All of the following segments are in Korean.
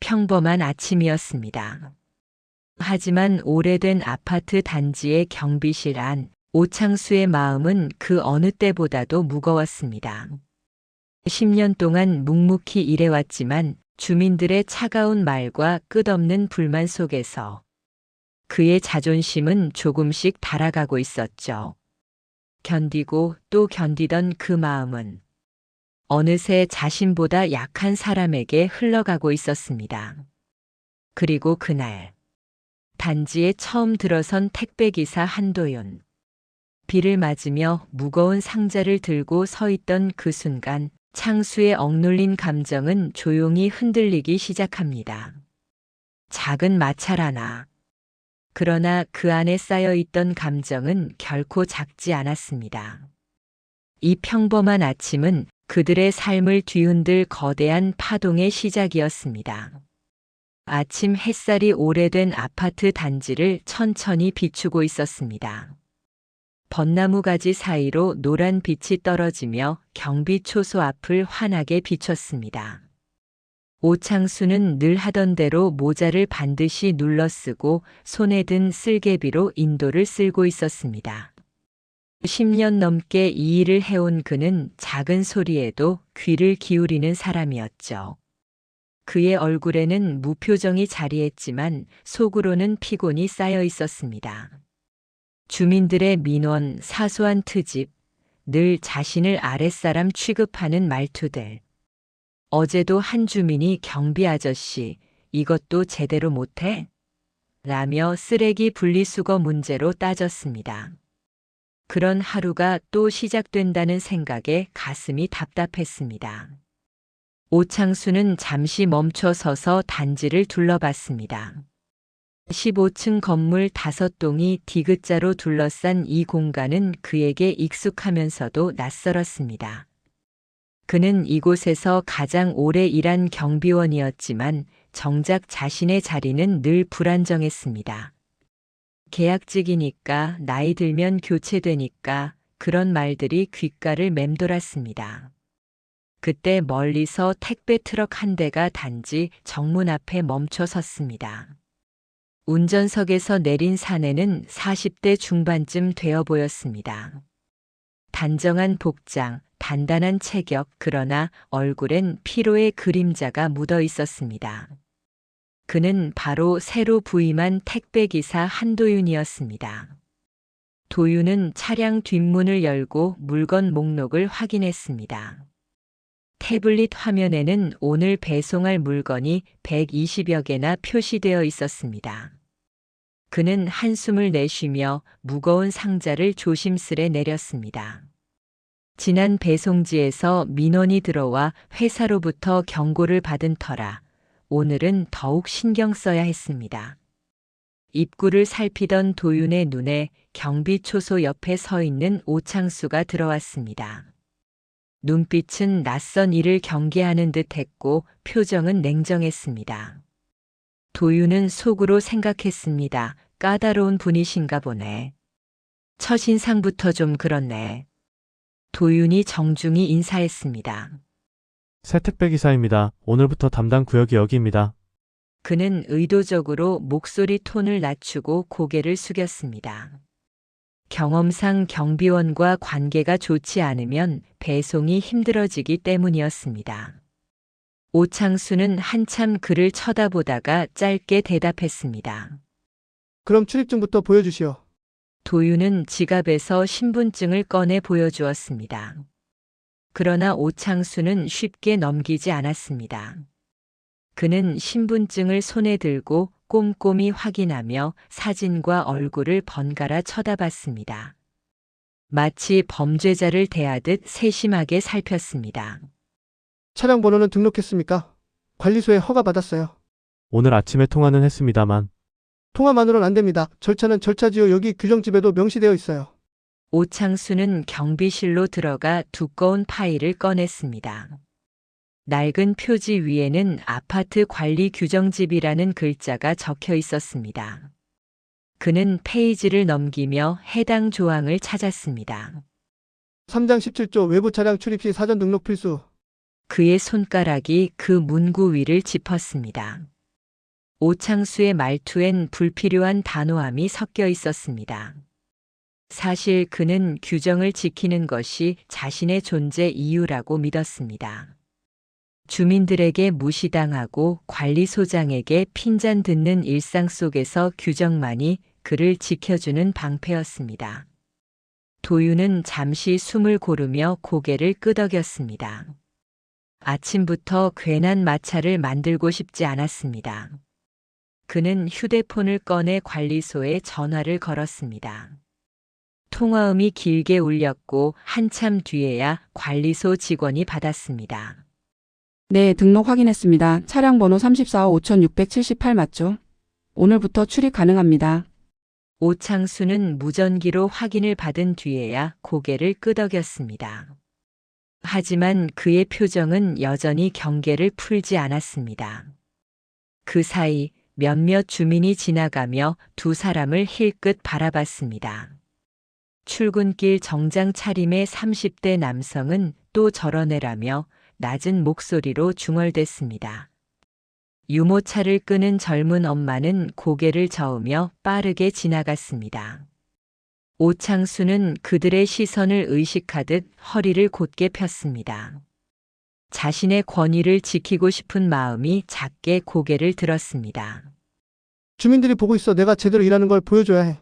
평범한 아침이었습니다. 하지만 오래된 아파트 단지의 경비실 안 오창수의 마음은 그 어느 때보다도 무거웠습니다. 10년 동안 묵묵히 일해왔지만 주민들의 차가운 말과 끝없는 불만 속에서 그의 자존심은 조금씩 달아가고 있었죠. 견디고 또 견디던 그 마음은 어느새 자신보다 약한 사람에게 흘러가고 있었습니다. 그리고 그날 단지에 처음 들어선 택배기사 한도윤. 비를 맞으며 무거운 상자를 들고 서 있던 그 순간 창수의 억눌린 감정은 조용히 흔들리기 시작합니다. 작은 마찰 하나. 그러나 그 안에 쌓여 있던 감정은 결코 작지 않았습니다. 이 평범한 아침은 그들의 삶을 뒤흔들 거대한 파동의 시작이었습니다. 아침 햇살이 오래된 아파트 단지를 천천히 비추고 있었습니다. 벚나무 가지 사이로 노란 빛이 떨어지며 경비 초소 앞을 환하게 비췄습니다. 오창수는 늘 하던 대로 모자를 반드시 눌러 쓰고 손에 든 쓸개비로 인도를 쓸고 있었습니다. 10년 넘게 이 일을 해온 그는 작은 소리에도 귀를 기울이는 사람이었죠. 그의 얼굴에는 무표정이 자리했지만 속으로는 피곤이 쌓여 있었습니다. 주민들의 민원, 사소한 트집, 늘 자신을 아랫사람 취급하는 말투들. 어제도 한 주민이 경비 아저씨, 이것도 제대로 못해? 라며 쓰레기 분리수거 문제로 따졌습니다. 그런 하루가 또 시작된다는 생각에 가슴이 답답했습니다. 오창수는 잠시 멈춰 서서 단지를 둘러봤습니다. 15층 건물 5동이 디귿자로 둘러싼 이 공간은 그에게 익숙하면서도 낯설었습니다. 그는 이곳에서 가장 오래 일한 경비원이었지만 정작 자신의 자리는 늘 불안정했습니다. 계약직이니까, 나이 들면 교체되니까 그런 말들이 귓가를 맴돌았습니다. 그때 멀리서 택배 트럭 한 대가 단지 정문 앞에 멈춰 섰습니다. 운전석에서 내린 사내는 40대 중반쯤 되어 보였습니다. 단정한 복장, 단단한 체격, 그러나 얼굴엔 피로의 그림자가 묻어 있었습니다. 그는 바로 새로 부임한 택배기사 한도윤이었습니다. 도윤은 차량 뒷문을 열고 물건 목록을 확인했습니다. 태블릿 화면에는 오늘 배송할 물건이 120여 개나 표시되어 있었습니다. 그는 한숨을 내쉬며 무거운 상자를 조심스레 내렸습니다. 지난 배송지에서 민원이 들어와 회사로부터 경고를 받은 터라 오늘은 더욱 신경 써야 했습니다. 입구를 살피던 도윤의 눈에 경비 초소 옆에 서 있는 오창수가 들어왔습니다. 눈빛은 낯선 일을 경계하는 듯 했고 표정은 냉정했습니다. 도윤은 속으로 생각했습니다. 까다로운 분이신가 보네. 첫인상부터 좀 그렇네. 도윤이 정중히 인사했습니다. 새 택배 기사입니다. 오늘부터 담당 구역이 여기입니다. 그는 의도적으로 목소리 톤을 낮추고 고개를 숙였습니다. 경험상 경비원과 관계가 좋지 않으면 배송이 힘들어지기 때문이었습니다. 오창수는 한참 그를 쳐다보다가 짧게 대답했습니다. 그럼 출입증부터 보여주시오. 도윤은 지갑에서 신분증을 꺼내 보여주었습니다. 그러나 오창수는 쉽게 넘기지 않았습니다. 그는 신분증을 손에 들고 꼼꼼히 확인하며 사진과 얼굴을 번갈아 쳐다봤습니다. 마치 범죄자를 대하듯 세심하게 살폈습니다. 차량 번호는 등록했습니까? 관리소에 허가받았어요. 오늘 아침에 통화는 했습니다만 통화만으로는 안 됩니다. 절차는 절차지요. 여기 규정집에도 명시되어 있어요. 오창수는 경비실로 들어가 두꺼운 파일을 꺼냈습니다. 낡은 표지 위에는 아파트 관리 규정집이라는 글자가 적혀 있었습니다. 그는 페이지를 넘기며 해당 조항을 찾았습니다. 3장 17조 외부 차량 출입 시 사전 등록 필수. 그의 손가락이 그 문구 위를 짚었습니다. 오창수의 말투엔 불필요한 단호함이 섞여 있었습니다. 사실 그는 규정을 지키는 것이 자신의 존재 이유라고 믿었습니다. 주민들에게 무시당하고 관리소장에게 핀잔 듣는 일상 속에서 규정만이 그를 지켜주는 방패였습니다. 도윤은 잠시 숨을 고르며 고개를 끄덕였습니다. 아침부터 괜한 마찰을 만들고 싶지 않았습니다. 그는 휴대폰을 꺼내 관리소에 전화를 걸었습니다. 통화음이 길게 울렸고 한참 뒤에야 관리소 직원이 받았습니다. 네, 등록 확인했습니다. 차량 번호 34호 5678 맞죠? 오늘부터 출입 가능합니다. 오창수는 무전기로 확인을 받은 뒤에야 고개를 끄덕였습니다. 하지만 그의 표정은 여전히 경계를 풀지 않았습니다. 그 사이 몇몇 주민이 지나가며 두 사람을 힐끗 바라봤습니다. 출근길 정장 차림의 30대 남성은 또 저런 애라며 낮은 목소리로 중얼댔습니다. 유모차를 끄는 젊은 엄마는 고개를 저으며 빠르게 지나갔습니다. 오창수는 그들의 시선을 의식하듯 허리를 곧게 폈습니다. 자신의 권위를 지키고 싶은 마음이 작게 고개를 들었습니다. 주민들이 보고 있어. 내가 제대로 일하는 걸 보여줘야 해.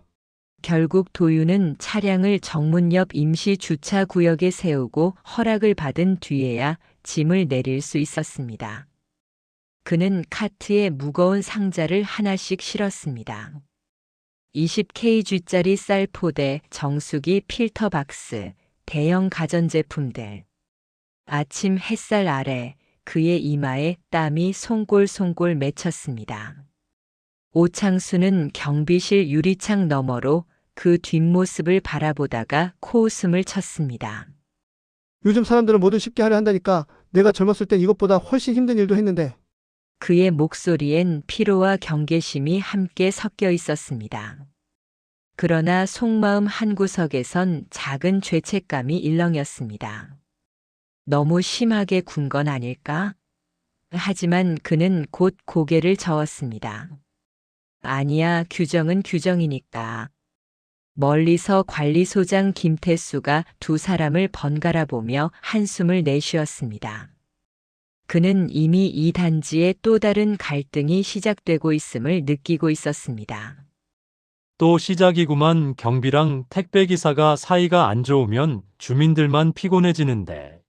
결국 도윤은 차량을 정문 옆 임시 주차 구역에 세우고 허락을 받은 뒤에야 짐을 내릴 수 있었습니다. 그는 카트에 무거운 상자를 하나씩 실었습니다. 20kg짜리 쌀 포대, 정수기, 필터 박스, 대형 가전제품들. 아침 햇살 아래 그의 이마에 땀이 송골송골 맺혔습니다. 오창수는 경비실 유리창 너머로 그 뒷모습을 바라보다가 코웃음을 쳤습니다. 요즘 사람들은 뭐든 쉽게 하려 한다니까. 내가 젊었을 땐 이것보다 훨씬 힘든 일도 했는데. 그의 목소리엔 피로와 경계심이 함께 섞여 있었습니다. 그러나 속마음 한구석에선 작은 죄책감이 일렁였습니다. 너무 심하게 군 건 아닐까? 하지만 그는 곧 고개를 저었습니다. 아니야, 규정은 규정이니까. 멀리서 관리소장 김태수가 두 사람을 번갈아 보며 한숨을 내쉬었습니다. 그는 이미 이 단지에 또 다른 갈등이 시작되고 있음을 느끼고 있었습니다. 또 시작이구만. 경비랑 택배기사가 사이가 안 좋으면 주민들만 피곤해지는데.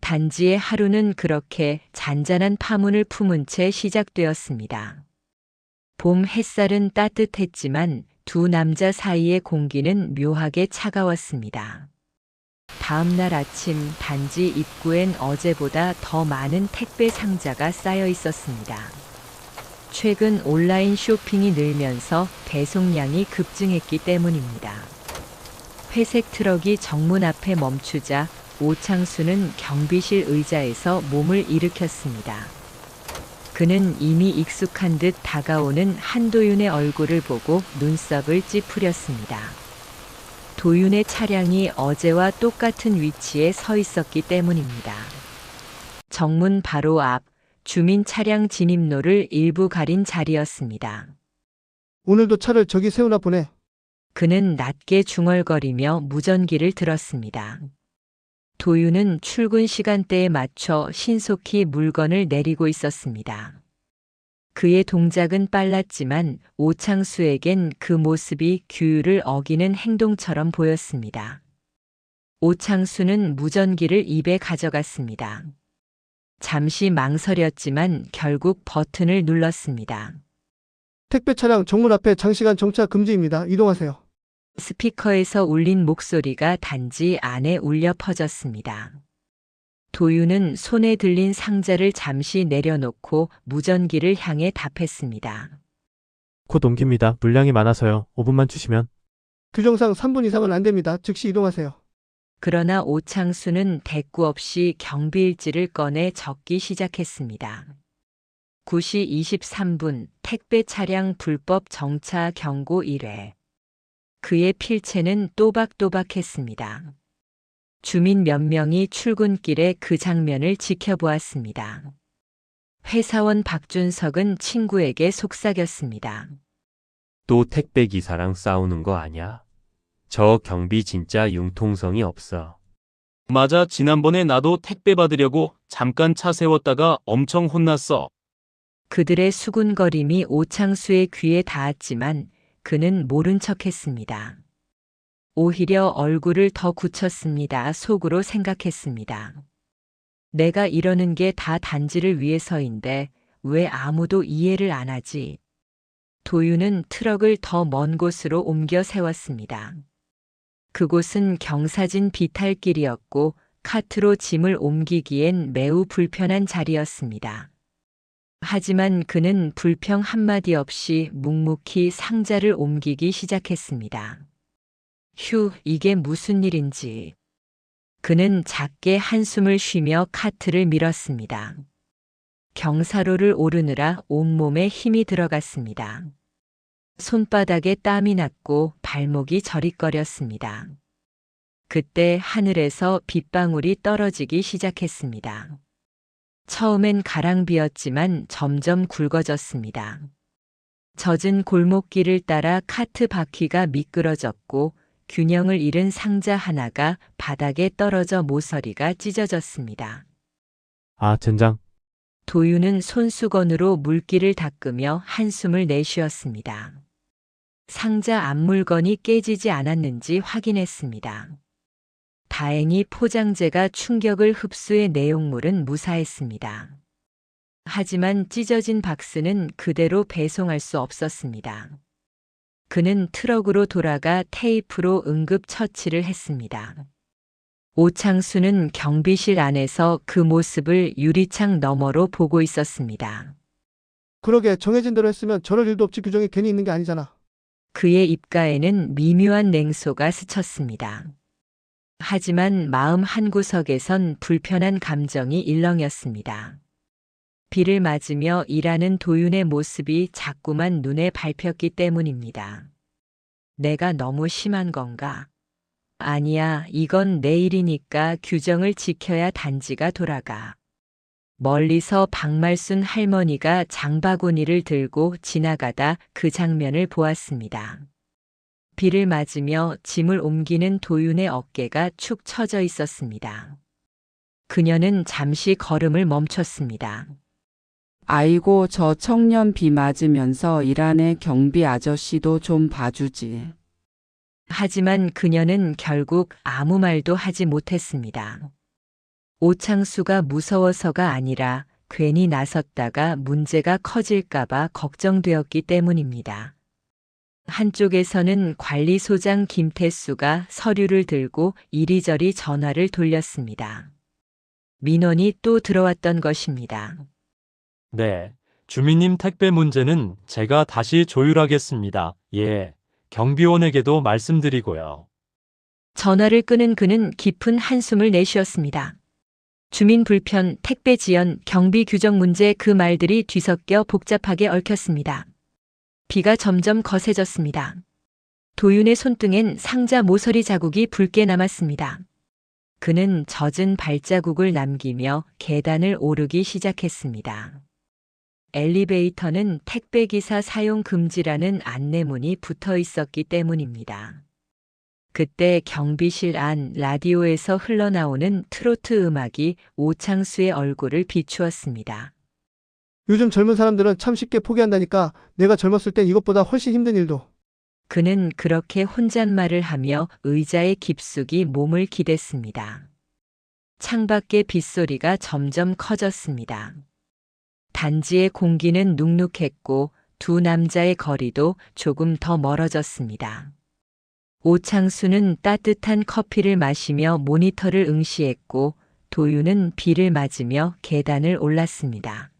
단지의 하루는 그렇게 잔잔한 파문을 품은 채 시작되었습니다. 봄 햇살은 따뜻했지만 두 남자 사이의 공기는 묘하게 차가웠습니다. 다음 날 아침 단지 입구엔 어제보다 더 많은 택배 상자가 쌓여 있었습니다. 최근 온라인 쇼핑이 늘면서 배송량이 급증했기 때문입니다. 회색 트럭이 정문 앞에 멈추자 오창수는 경비실 의자에서 몸을 일으켰습니다. 그는 이미 익숙한 듯 다가오는 한도윤의 얼굴을 보고 눈썹을 찌푸렸습니다. 도윤의 차량이 어제와 똑같은 위치에 서 있었기 때문입니다. 정문 바로 앞 주민 차량 진입로를 일부 가린 자리였습니다. 오늘도 차를 저기 세우나 보네. 그는 낮게 중얼거리며 무전기를 들었습니다. 도윤은 출근 시간대에 맞춰 신속히 물건을 내리고 있었습니다. 그의 동작은 빨랐지만 오창수에겐 그 모습이 규율을 어기는 행동처럼 보였습니다. 오창수는 무전기를 입에 가져갔습니다. 잠시 망설였지만 결국 버튼을 눌렀습니다. 택배 차량 정문 앞에 장시간 정차 금지입니다. 이동하세요. 스피커에서 울린 목소리가 단지 안에 울려 퍼졌습니다. 도윤은 손에 들린 상자를 잠시 내려놓고 무전기를 향해 답했습니다. 곧 옮깁니다. 물량이 많아서요. 5분만 주시면. 규정상 3분 이상은 안 됩니다. 즉시 이동하세요. 그러나 오창수는 대꾸 없이 경비일지를 꺼내 적기 시작했습니다. 9시 23분 택배 차량 불법 정차 경고 1회. 그의 필체는 또박또박했습니다. 주민 몇 명이 출근길에 그 장면을 지켜보았습니다. 회사원 박준석은 친구에게 속삭였습니다. 또 택배 기사랑 싸우는 거 아냐? 저 경비 진짜 융통성이 없어. 맞아, 지난번에 나도 택배 받으려고 잠깐 차 세웠다가 엄청 혼났어. 그들의 수군거림이 오창수의 귀에 닿았지만 그는 모른 척했습니다. 오히려 얼굴을 더 굳혔습니다. 속으로 생각했습니다. 내가 이러는 게 다 단지를 위해서인데 왜 아무도 이해를 안 하지? 도윤은 트럭을 더 먼 곳으로 옮겨 세웠습니다. 그곳은 경사진 비탈길이었고 카트로 짐을 옮기기엔 매우 불편한 자리였습니다. 하지만 그는 불평 한마디 없이 묵묵히 상자를 옮기기 시작했습니다. 휴, 이게 무슨 일인지. 그는 작게 한숨을 쉬며 카트를 밀었습니다. 경사로를 오르느라 온몸에 힘이 들어갔습니다. 손바닥에 땀이 났고 발목이 저릿거렸습니다. 그때 하늘에서 빗방울이 떨어지기 시작했습니다. 처음엔 가랑비였지만 점점 굵어졌습니다. 젖은 골목길을 따라 카트 바퀴가 미끄러졌고 균형을 잃은 상자 하나가 바닥에 떨어져 모서리가 찢어졌습니다. 아, 젠장. 도윤은 손수건으로 물기를 닦으며 한숨을 내쉬었습니다. 상자 앞물건이 깨지지 않았는지 확인했습니다. 다행히 포장재가 충격을 흡수해 내용물은 무사했습니다. 하지만 찢어진 박스는 그대로 배송할 수 없었습니다. 그는 트럭으로 돌아가 테이프로 응급 처치를 했습니다. 오창수는 경비실 안에서 그 모습을 유리창 너머로 보고 있었습니다. 그러게 정해진 대로 했으면 저럴 일도 없지. 규정이 괜히 있는 게 아니잖아. 그의 입가에는 미묘한 냉소가 스쳤습니다. 하지만 마음 한구석에선 불편한 감정이 일렁였습니다. 비를 맞으며 일하는 도윤의 모습이 자꾸만 눈에 밟혔기 때문입니다. 내가 너무 심한 건가? 아니야, 이건 내 일이니까 규정을 지켜야 단지가 돌아가. 멀리서 박말순 할머니가 장바구니를 들고 지나가다 그 장면을 보았습니다. 비를 맞으며 짐을 옮기는 도윤의 어깨가 축 처져 있었습니다. 그녀는 잠시 걸음을 멈췄습니다. 아이고, 저 청년 비 맞으면서 일하네. 경비 아저씨도 좀 봐주지. 하지만 그녀는 결국 아무 말도 하지 못했습니다. 오창수가 무서워서가 아니라 괜히 나섰다가 문제가 커질까봐 걱정되었기 때문입니다. 한쪽에서는 관리소장 김태수가 서류를 들고 이리저리 전화를 돌렸습니다. 민원이 또 들어왔던 것입니다. 네, 주민님 택배 문제는 제가 다시 조율하겠습니다. 예, 경비원에게도 말씀드리고요. 전화를 끊은 그는 깊은 한숨을 내쉬었습니다. 주민 불편, 택배 지연, 경비 규정 문제, 그 말들이 뒤섞여 복잡하게 얽혔습니다. 비가 점점 거세졌습니다. 도윤의 손등엔 상자 모서리 자국이 붉게 남았습니다. 그는 젖은 발자국을 남기며 계단을 오르기 시작했습니다. 엘리베이터는 택배기사 사용 금지라는 안내문이 붙어 있었기 때문입니다. 그때 경비실 안 라디오에서 흘러나오는 트로트 음악이 오창수의 얼굴을 비추었습니다. 요즘 젊은 사람들은 참 쉽게 포기한다니까. 내가 젊었을 땐 이것보다 훨씬 힘든 일도. 그는 그렇게 혼잣말을 하며 의자에 깊숙이 몸을 기댔습니다. 창밖의 빗소리가 점점 커졌습니다. 단지의 공기는 눅눅했고 두 남자의 거리도 조금 더 멀어졌습니다. 오창수는 따뜻한 커피를 마시며 모니터를 응시했고 도윤은 비를 맞으며 계단을 올랐습니다.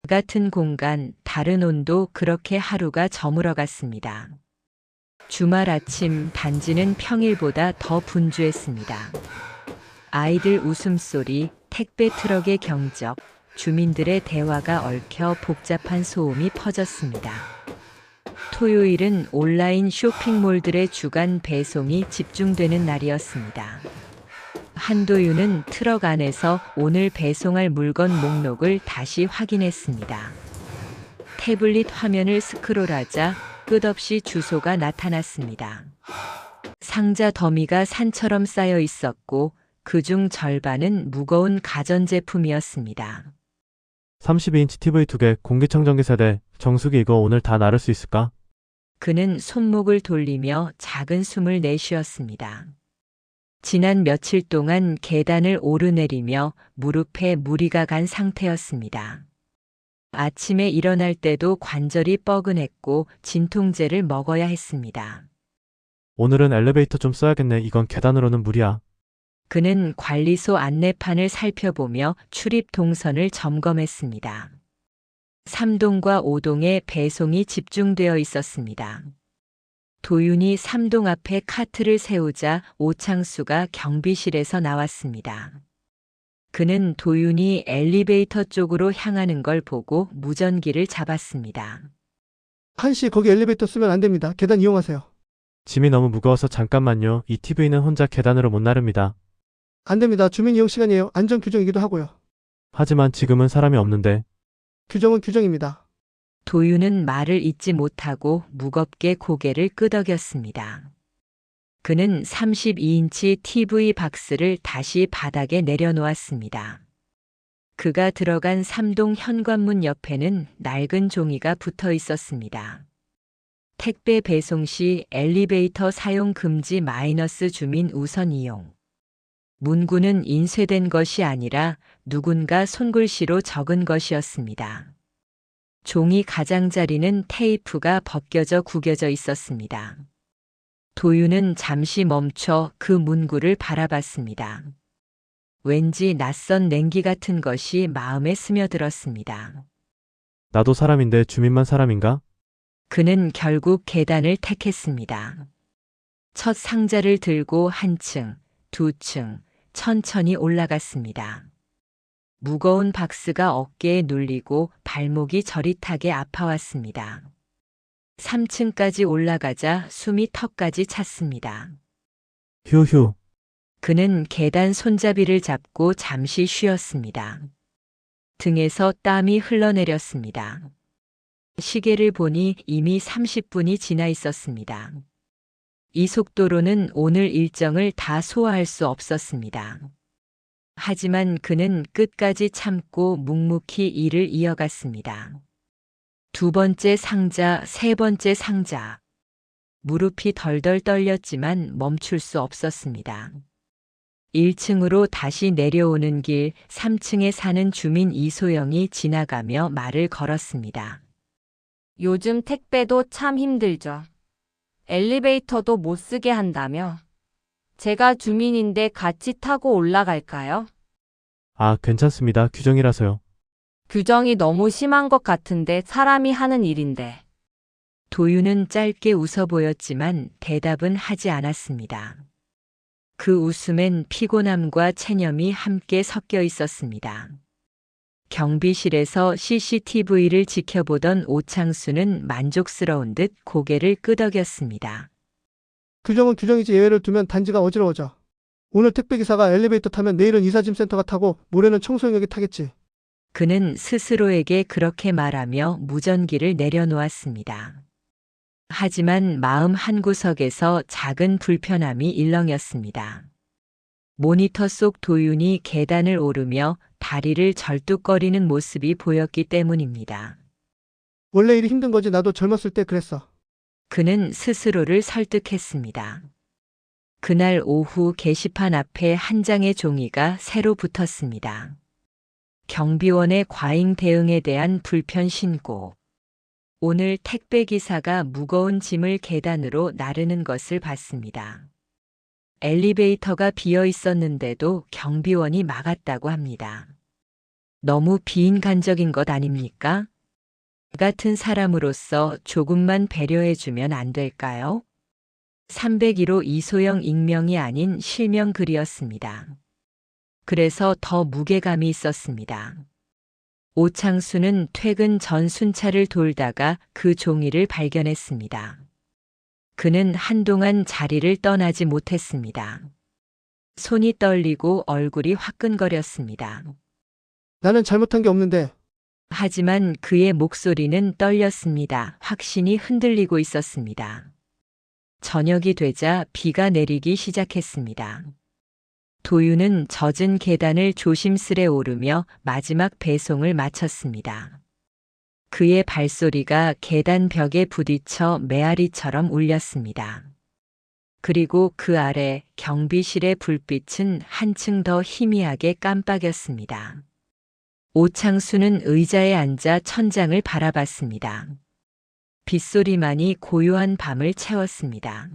같은 공간, 다른 온도, 그렇게 하루가 저물어갔습니다. 주말 아침 단지는 평일보다 더 분주했습니다. 아이들 웃음소리, 택배 트럭의 경적, 주민들의 대화가 얽혀 복잡한 소음이 퍼졌습니다. 토요일은 온라인 쇼핑몰들의 주간 배송이 집중되는 날이었습니다. 한도윤은 트럭 안에서 오늘 배송할 물건 목록을 다시 확인했습니다. 태블릿 화면을 스크롤하자 끝없이 주소가 나타났습니다. 상자 더미가 산처럼 쌓여 있었고 그중 절반은 무거운 가전제품이었습니다. 32인치 TV 2개, 공기청정기 세대, 정수기 이거 오늘 다 나를 수 있을까? 그는 손목을 돌리며 작은 숨을 내쉬었습니다. 지난 며칠 동안 계단을 오르내리며 무릎에 무리가 간 상태였습니다. 아침에 일어날 때도 관절이 뻐근했고 진통제를 먹어야 했습니다. 오늘은 엘리베이터 좀 써야겠네. 이건 계단으로는 무리야. 그는 관리소 안내판을 살펴보며 출입 동선을 점검했습니다. 3동과 5동에 배송이 집중되어 있었습니다. 도윤이 3동 앞에 카트를 세우자 오창수가 경비실에서 나왔습니다. 그는 도윤이 엘리베이터 쪽으로 향하는 걸 보고 무전기를 잡았습니다. 한씨 거기 엘리베이터 쓰면 안 됩니다. 계단 이용하세요. 짐이 너무 무거워서 잠깐만요. 이 TV는 혼자 계단으로 못 나릅니다. 안 됩니다. 주민 이용 시간이에요. 안전 규정이기도 하고요. 하지만 지금은 사람이 없는데. 규정은 규정입니다. 도윤은 말을 잇지 못하고 무겁게 고개를 끄덕였습니다. 그는 32인치 TV 박스를 다시 바닥에 내려놓았습니다. 그가 들어간 3동 현관문 옆에는 낡은 종이가 붙어 있었습니다. 택배 배송 시 엘리베이터 사용 금지 마이너스 주민 우선 이용. 문구는 인쇄된 것이 아니라 누군가 손글씨로 적은 것이었습니다. 종이 가장자리는 테이프가 벗겨져 구겨져 있었습니다. 도윤은 잠시 멈춰 그 문구를 바라봤습니다. 왠지 낯선 냉기 같은 것이 마음에 스며들었습니다. 나도 사람인데 주민만 사람인가? 그는 결국 계단을 택했습니다. 첫 상자를 들고 한 층, 두 층, 천천히 올라갔습니다. 무거운 박스가 어깨에 눌리고 발목이 저릿하게 아파왔습니다. 3층까지 올라가자 숨이 턱까지 찼습니다. 휴휴. 그는 계단 손잡이를 잡고 잠시 쉬었습니다. 등에서 땀이 흘러내렸습니다. 시계를 보니 이미 30분이 지나 있었습니다. 이 속도로는 오늘 일정을 다 소화할 수 없었습니다. 하지만 그는 끝까지 참고 묵묵히 일을 이어갔습니다. 두 번째 상자, 세 번째 상자. 무릎이 덜덜 떨렸지만 멈출 수 없었습니다. 1층으로 다시 내려오는 길 3층에 사는 주민 이소영이 지나가며 말을 걸었습니다. 요즘 택배도 참 힘들죠. 엘리베이터도 못 쓰게 한다며. 제가 주민인데 같이 타고 올라갈까요? 아, 괜찮습니다. 규정이라서요. 규정이 너무 심한 것 같은데 사람이 하는 일인데. 도윤은 짧게 웃어 보였지만 대답은 하지 않았습니다. 그 웃음엔 피곤함과 체념이 함께 섞여 있었습니다. 경비실에서 CCTV를 지켜보던 오창수는 만족스러운 듯 고개를 끄덕였습니다. 규정은 규정이지 예외를 두면 단지가 어지러워져. 오늘 택배기사가 엘리베이터 타면 내일은 이사짐센터가 타고 모레는 청소용역이 타겠지. 그는 스스로에게 그렇게 말하며 무전기를 내려놓았습니다. 하지만 마음 한구석에서 작은 불편함이 일렁였습니다. 모니터 속 도윤이 계단을 오르며 다리를 절뚝거리는 모습이 보였기 때문입니다. 원래 일이 힘든 거지 나도 젊었을 때 그랬어. 그는 스스로를 설득했습니다. 그날 오후 게시판 앞에 한 장의 종이가 새로 붙었습니다. 경비원의 과잉 대응에 대한 불편 신고. 오늘 택배기사가 무거운 짐을 계단으로 나르는 것을 봤습니다. 엘리베이터가 비어 있었는데도 경비원이 막았다고 합니다. 너무 비인간적인 것 아닙니까? 같은 사람으로서 조금만 배려해주면 안 될까요? 301호 이소영 익명이 아닌 실명 글이었습니다. 그래서 더 무게감이 있었습니다. 오창수는 퇴근 전 순찰을 돌다가 그 종이를 발견했습니다. 그는 한동안 자리를 떠나지 못했습니다. 손이 떨리고 얼굴이 화끈거렸습니다. 나는 잘못한 게 없는데. 하지만 그의 목소리는 떨렸습니다. 확신이 흔들리고 있었습니다. 저녁이 되자 비가 내리기 시작했습니다. 도윤은 젖은 계단을 조심스레 오르며 마지막 배송을 마쳤습니다. 그의 발소리가 계단 벽에 부딪혀 메아리처럼 울렸습니다. 그리고 그 아래 경비실의 불빛은 한층 더 희미하게 깜빡였습니다. 오창수는 의자에 앉아 천장을 바라봤습니다. 빗소리만이 고요한 밤을 채웠습니다.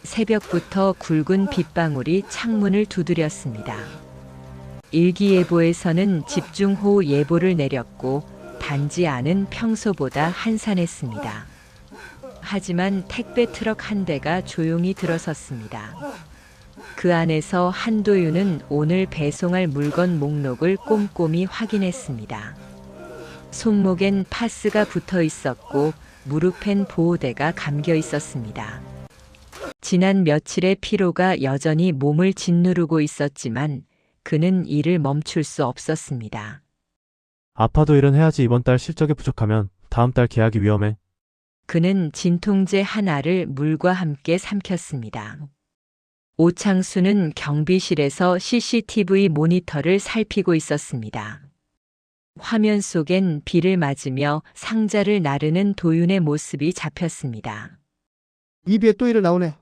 새벽부터 굵은 빗방울이 창문을 두드렸습니다. 일기예보에서는 집중호우 예보를 내렸고 단지 안은 평소보다 한산했습니다. 하지만 택배 트럭 한 대가 조용히 들어섰습니다. 그 안에서 한도윤은 오늘 배송할 물건 목록을 꼼꼼히 확인했습니다. 손목엔 파스가 붙어 있었고 무릎엔 보호대가 감겨 있었습니다. 지난 며칠의 피로가 여전히 몸을 짓누르고 있었지만 그는 일을 멈출 수 없었습니다. 아파도 일은 해야지. 이번 달 실적이 부족하면 다음 달 계약이 위험해. 그는 진통제 하나를 물과 함께 삼켰습니다. 오창수는 경비실에서 CCTV 모니터를 살피고 있었습니다. 화면 속엔 비를 맞으며 상자를 나르는 도윤의 모습이 잡혔습니다. 이 비에 또 일을 나오네.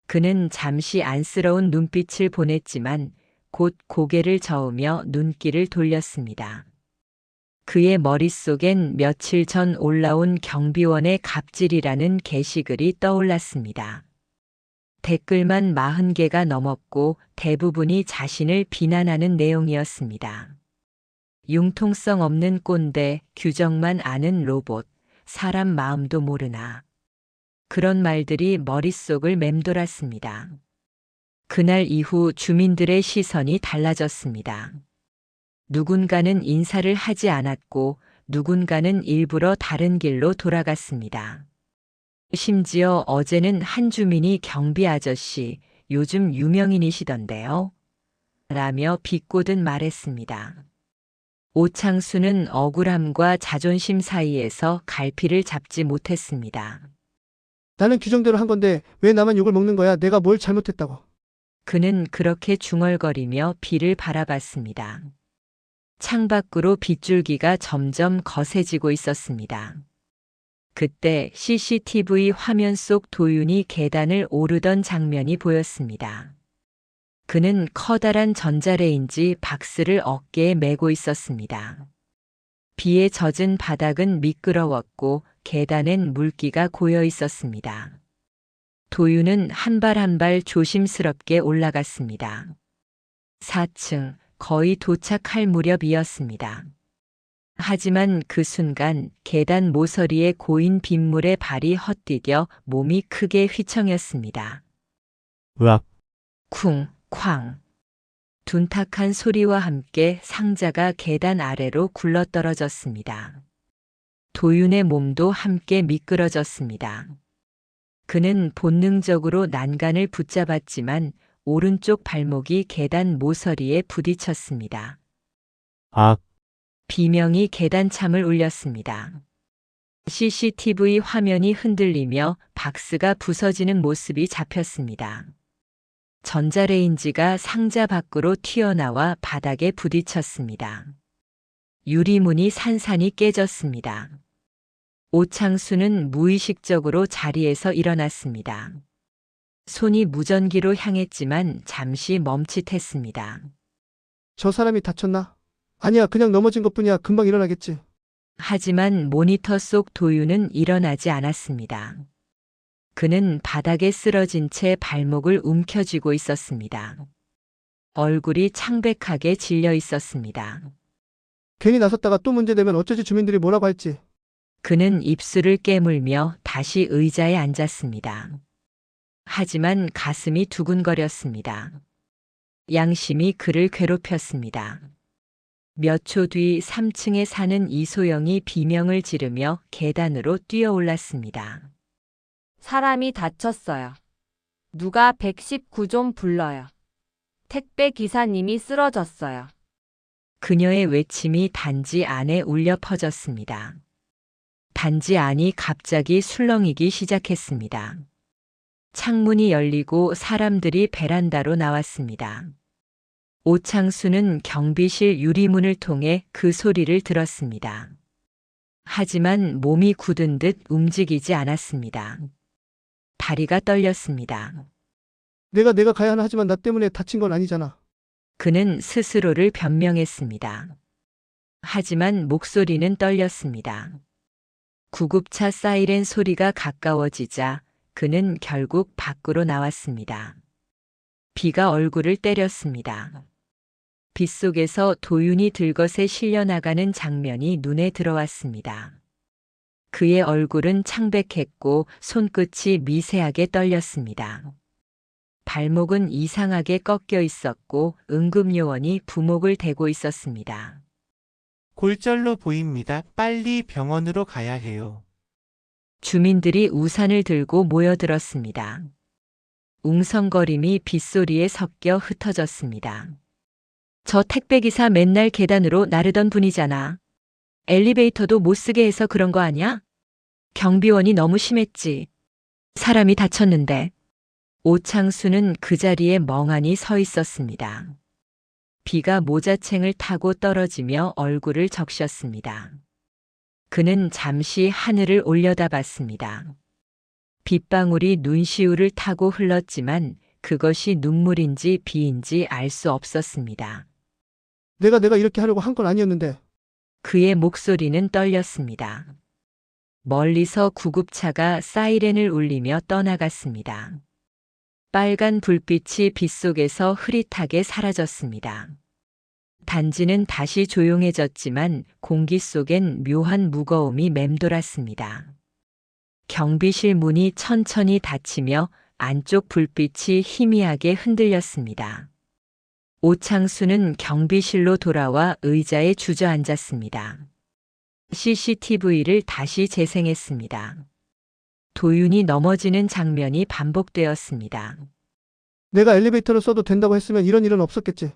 그는 잠시 안쓰러운 눈빛을 보냈지만 곧 고개를 저으며 눈길을 돌렸습니다. 그의 머릿속엔 며칠 전 올라온 경비원의 갑질이라는 게시글이 떠올랐습니다. 댓글만 40개가 넘었고 대부분이 자신을 비난하는 내용이었습니다. 융통성 없는 꼰대, 규정만 아는 로봇, 사람 마음도 모르나. 그런 말들이 머릿속을 맴돌았습니다. 그날 이후 주민들의 시선이 달라졌습니다. 누군가는 인사를 하지 않았고 누군가는 일부러 다른 길로 돌아갔습니다. 심지어 어제는 한 주민이 경비 아저씨, 요즘 유명인이시던데요? 라며 비꼬듯 말했습니다. 오창수는 억울함과 자존심 사이에서 갈피를 잡지 못했습니다. 나는 규정대로 한 건데 왜 나만 욕을 먹는 거야? 내가 뭘 잘못했다고. 그는 그렇게 중얼거리며 비를 바라봤습니다. 창밖으로 빗줄기가 점점 거세지고 있었습니다. 그때 CCTV 화면 속 도윤이 계단을 오르던 장면이 보였습니다. 그는 커다란 전자레인지 박스를 어깨에 메고 있었습니다. 비에 젖은 바닥은 미끄러웠고 계단엔 물기가 고여 있었습니다. 도윤은 한 발 한 발 조심스럽게 올라갔습니다. 4층, 거의 도착할 무렵이었습니다. 하지만 그 순간 계단 모서리에 고인 빗물에 발이 헛디뎌 몸이 크게 휘청였습니다. 으악. 쿵, 쾅. 둔탁한 소리와 함께 상자가 계단 아래로 굴러떨어졌습니다. 도윤의 몸도 함께 미끄러졌습니다. 그는 본능적으로 난간을 붙잡았지만 오른쪽 발목이 계단 모서리에 부딪혔습니다. 악. 비명이 계단참을 울렸습니다. CCTV 화면이 흔들리며 박스가 부서지는 모습이 잡혔습니다. 전자레인지가 상자 밖으로 튀어나와 바닥에 부딪혔습니다. 유리문이 산산이 깨졌습니다. 오창수는 무의식적으로 자리에서 일어났습니다. 손이 무전기로 향했지만 잠시 멈칫했습니다. 저 사람이 다쳤나? 아니야, 그냥 넘어진 것뿐이야. 금방 일어나겠지. 하지만 모니터 속 도윤은 일어나지 않았습니다. 그는 바닥에 쓰러진 채 발목을 움켜쥐고 있었습니다. 얼굴이 창백하게 질려 있었습니다. 괜히 나섰다가 또 문제되면 어쩌지. 주민들이 뭐라고 할지. 그는 입술을 깨물며 다시 의자에 앉았습니다. 하지만 가슴이 두근거렸습니다. 양심이 그를 괴롭혔습니다. 몇 초 뒤 3층에 사는 이소영이 비명을 지르며 계단으로 뛰어올랐습니다. 사람이 다쳤어요. 누가 119 좀 불러요. 택배 기사님이 쓰러졌어요. 그녀의 외침이 단지 안에 울려 퍼졌습니다. 단지 안이 갑자기 술렁이기 시작했습니다. 창문이 열리고 사람들이 베란다로 나왔습니다. 오창수는 경비실 유리문을 통해 그 소리를 들었습니다. 하지만 몸이 굳은 듯 움직이지 않았습니다. 다리가 떨렸습니다. 내가 가야 하나 하지만 나 때문에 다친 건 아니잖아. 그는 스스로를 변명했습니다. 하지만 목소리는 떨렸습니다. 구급차 사이렌 소리가 가까워지자 그는 결국 밖으로 나왔습니다. 비가 얼굴을 때렸습니다. 빗속에서 도윤이 들것에 실려나가는 장면이 눈에 들어왔습니다. 그의 얼굴은 창백했고 손끝이 미세하게 떨렸습니다. 발목은 이상하게 꺾여 있었고 응급요원이 부목을 대고 있었습니다. 골절로 보입니다. 빨리 병원으로 가야 해요. 주민들이 우산을 들고 모여들었습니다. 웅성거림이 빗소리에 섞여 흩어졌습니다. 저 택배기사 맨날 계단으로 나르던 분이잖아. 엘리베이터도 못 쓰게 해서 그런 거 아니야? 경비원이 너무 심했지. 사람이 다쳤는데. 오창수는 그 자리에 멍하니 서 있었습니다. 비가 모자챙을 타고 떨어지며 얼굴을 적셨습니다. 그는 잠시 하늘을 올려다봤습니다. 빗방울이 눈시울을 타고 흘렀지만 그것이 눈물인지 비인지 알 수 없었습니다. 내가 이렇게 하려고 한 건 아니었는데. 그의 목소리는 떨렸습니다. 멀리서 구급차가 사이렌을 울리며 떠나갔습니다. 빨간 불빛이 빗속에서 흐릿하게 사라졌습니다. 단지는 다시 조용해졌지만 공기 속엔 묘한 무거움이 맴돌았습니다. 경비실 문이 천천히 닫히며 안쪽 불빛이 희미하게 흔들렸습니다. 오창수는 경비실로 돌아와 의자에 주저앉았습니다. CCTV를 다시 재생했습니다. 도윤이 넘어지는 장면이 반복되었습니다. 내가 엘리베이터를 써도 된다고 했으면 이런 일은 없었겠지.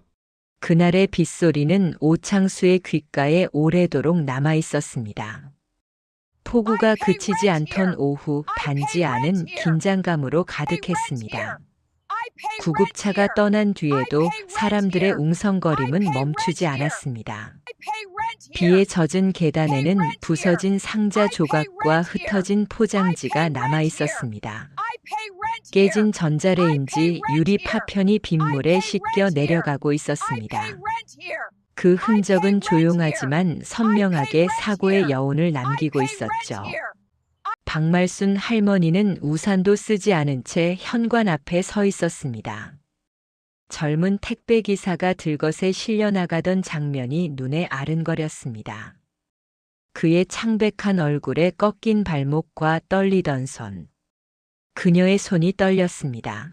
그날의 빗소리는 오창수의 귓가에 오래도록 남아 있었습니다. 폭우가 그치지 않던 오후 단지 안은 긴장감으로 가득했습니다. 구급차가 떠난 뒤에도 사람들의 웅성거림은 멈추지 않았습니다. 비에 젖은 계단에는 부서진 상자 조각과 흩어진 포장지가 남아 있었습니다. 깨진 전자레인지 유리 파편이 빗물에 씻겨 내려가고 있었습니다. 그 흔적은 조용하지만 선명하게 사고의 여운을 남기고 있었죠. 박말순 할머니는 우산도 쓰지 않은 채 현관 앞에 서 있었습니다. 젊은 택배기사가 들것에 실려나가던 장면이 눈에 아른거렸습니다. 그의 창백한 얼굴에 꺾인 발목과 떨리던 손. 그녀의 손이 떨렸습니다.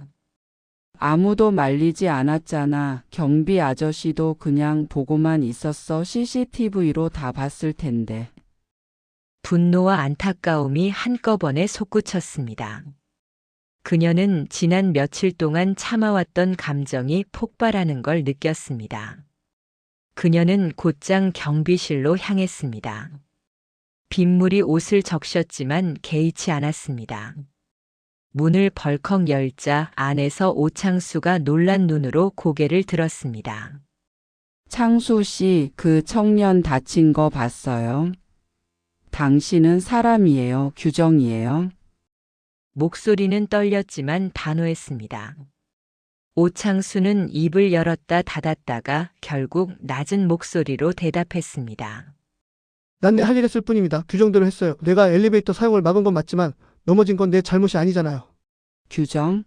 아무도 말리지 않았잖아. 경비 아저씨도 그냥 보고만 있었어. CCTV로 다 봤을 텐데. 분노와 안타까움이 한꺼번에 솟구쳤습니다. 그녀는 지난 며칠 동안 참아왔던 감정이 폭발하는 걸 느꼈습니다. 그녀는 곧장 경비실로 향했습니다. 빗물이 옷을 적셨지만 개의치 않았습니다. 문을 벌컥 열자 안에서 오창수가 놀란 눈으로 고개를 들었습니다. 창수 씨, 그 청년 다친 거 봤어요? 당신은 사람이에요, 규정이에요? 목소리는 떨렸지만 단호했습니다. 오창수는 입을 열었다 닫았다가 결국 낮은 목소리로 대답했습니다. 난 내 할 일 했을 뿐입니다. 규정대로 했어요. 내가 엘리베이터 사용을 막은 건 맞지만 넘어진 건 내 잘못이 아니잖아요. 규정?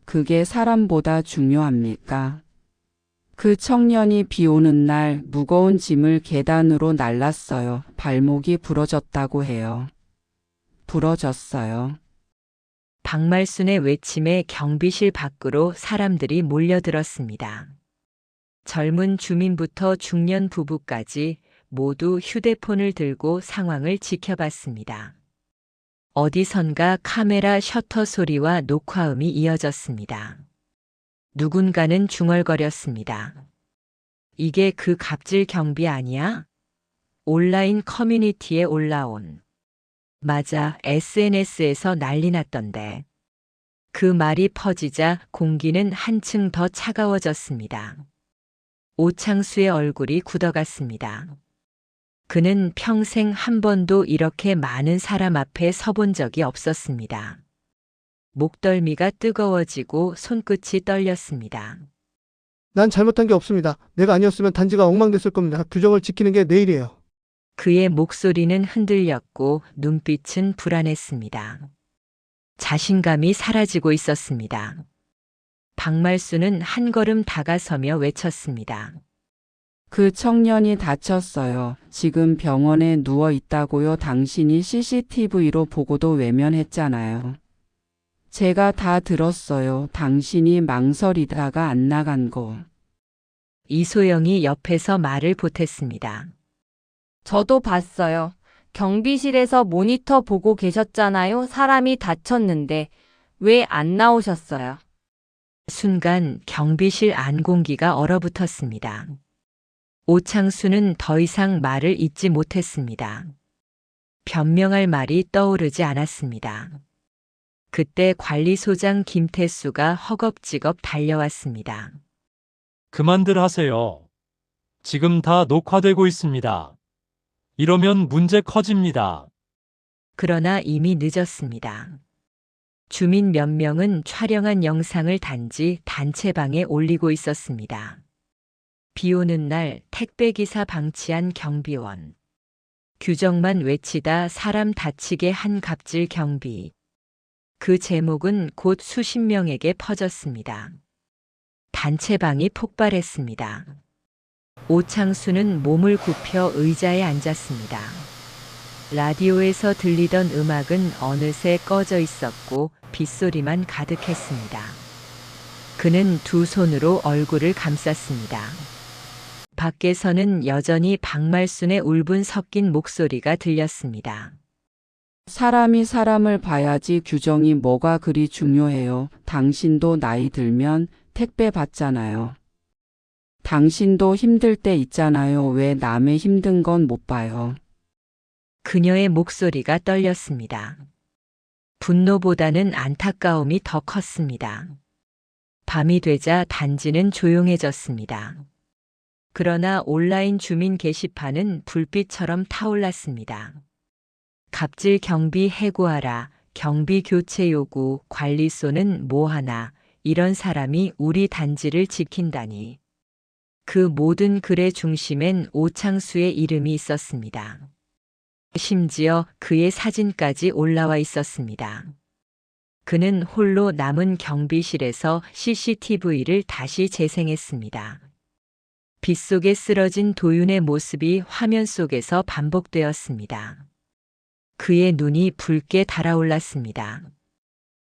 그게 사람보다 중요합니까? 그 청년이 비 오는 날 무거운 짐을 계단으로 날랐어요. 발목이 부러졌다고 해요. 부러졌어요. 박말순의 외침에 경비실 밖으로 사람들이 몰려들었습니다. 젊은 주민부터 중년 부부까지 모두 휴대폰을 들고 상황을 지켜봤습니다. 어디선가 카메라 셔터 소리와 녹화음이 이어졌습니다. 누군가는 중얼거렸습니다. 이게 그 갑질 경비 아니야? 온라인 커뮤니티에 올라온. 맞아, SNS에서 난리 났던데. 그 말이 퍼지자 공기는 한층 더 차가워졌습니다. 오창수의 얼굴이 굳어갔습니다. 그는 평생 한 번도 이렇게 많은 사람 앞에 서본 적이 없었습니다. 목덜미가 뜨거워지고 손끝이 떨렸습니다. 난 잘못한 게 없습니다. 내가 아니었으면 단지가 엉망됐을 겁니다. 규정을 지키는 게 내 일이에요. 그의 목소리는 흔들렸고 눈빛은 불안했습니다. 자신감이 사라지고 있었습니다. 박말수는 한 걸음 다가서며 외쳤습니다. 그 청년이 다쳤어요. 지금 병원에 누워 있다고요. 당신이 CCTV로 보고도 외면했잖아요. 제가 다 들었어요. 당신이 망설이다가 안 나간 거. 이소영이 옆에서 말을 보탰습니다. 저도 봤어요. 경비실에서 모니터 보고 계셨잖아요. 사람이 다쳤는데 왜 안 나오셨어요? 순간 경비실 안 공기가 얼어붙었습니다. 오창수는 더 이상 말을 잇지 못했습니다. 변명할 말이 떠오르지 않았습니다. 그때 관리소장 김태수가 허겁지겁 달려왔습니다. 그만들 하세요. 지금 다 녹화되고 있습니다. 이러면 문제 커집니다. 그러나 이미 늦었습니다. 주민 몇 명은 촬영한 영상을 단지 단체방에 올리고 있었습니다. 비 오는 날 택배기사 방치한 경비원. 규정만 외치다 사람 다치게 한 갑질 경비. 그 제목은 곧 수십 명에게 퍼졌습니다. 단체방이 폭발했습니다. 오창수는 몸을 굽혀 의자에 앉았습니다. 라디오에서 들리던 음악은 어느새 꺼져 있었고 빗소리만 가득했습니다. 그는 두 손으로 얼굴을 감쌌습니다. 밖에서는 여전히 박말순의 울분 섞인 목소리가 들렸습니다. 사람이 사람을 봐야지 규정이 뭐가 그리 중요해요. 당신도 나이 들면 택배 받잖아요. 당신도 힘들 때 있잖아요. 왜 남의 힘든 건 못 봐요? 그녀의 목소리가 떨렸습니다. 분노보다는 안타까움이 더 컸습니다. 밤이 되자 단지는 조용해졌습니다. 그러나 온라인 주민 게시판은 불빛처럼 타올랐습니다. 갑질 경비 해고하라, 경비 교체 요구, 관리소는 뭐하나, 이런 사람이 우리 단지를 지킨다니. 그 모든 글의 중심엔 오창수의 이름이 있었습니다. 심지어 그의 사진까지 올라와 있었습니다. 그는 홀로 남은 경비실에서 CCTV를 다시 재생했습니다. 빗속에 쓰러진 도윤의 모습이 화면 속에서 반복되었습니다. 그의 눈이 붉게 달아올랐습니다.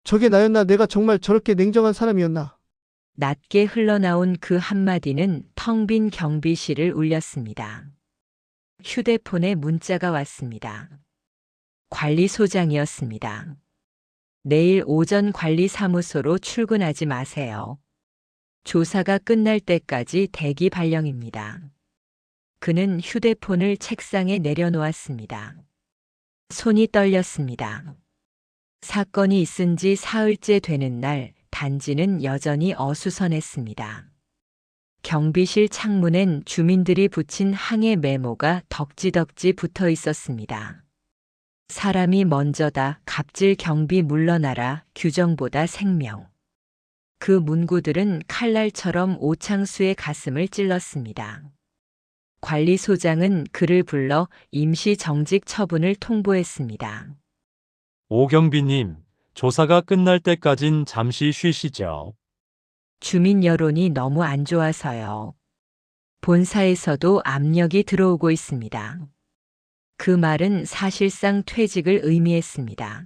저게 나였나? 내가 정말 저렇게 냉정한 사람이었나? 낮게 흘러나온 그 한마디는 텅 빈 경비실을 울렸습니다. 휴대폰에 문자가 왔습니다. 관리소장이었습니다. 내일 오전 관리사무소로 출근하지 마세요. 조사가 끝날 때까지 대기 발령입니다. 그는 휴대폰을 책상에 내려놓았습니다. 손이 떨렸습니다. 사건이 있은 지 사흘째 되는 날 단지는 여전히 어수선했습니다. 경비실 창문엔 주민들이 붙인 항해 메모가 덕지덕지 붙어 있었습니다. 사람이 먼저다. 갑질 경비 물러나라. 규정보다 생명. 그 문구들은 칼날처럼 오창수의 가슴을 찔렀습니다. 관리소장은 그를 불러 임시 정직 처분을 통보했습니다. 오경비님, 조사가 끝날 때까진 잠시 쉬시죠. 주민 여론이 너무 안 좋아서요. 본사에서도 압력이 들어오고 있습니다. 그 말은 사실상 퇴직을 의미했습니다.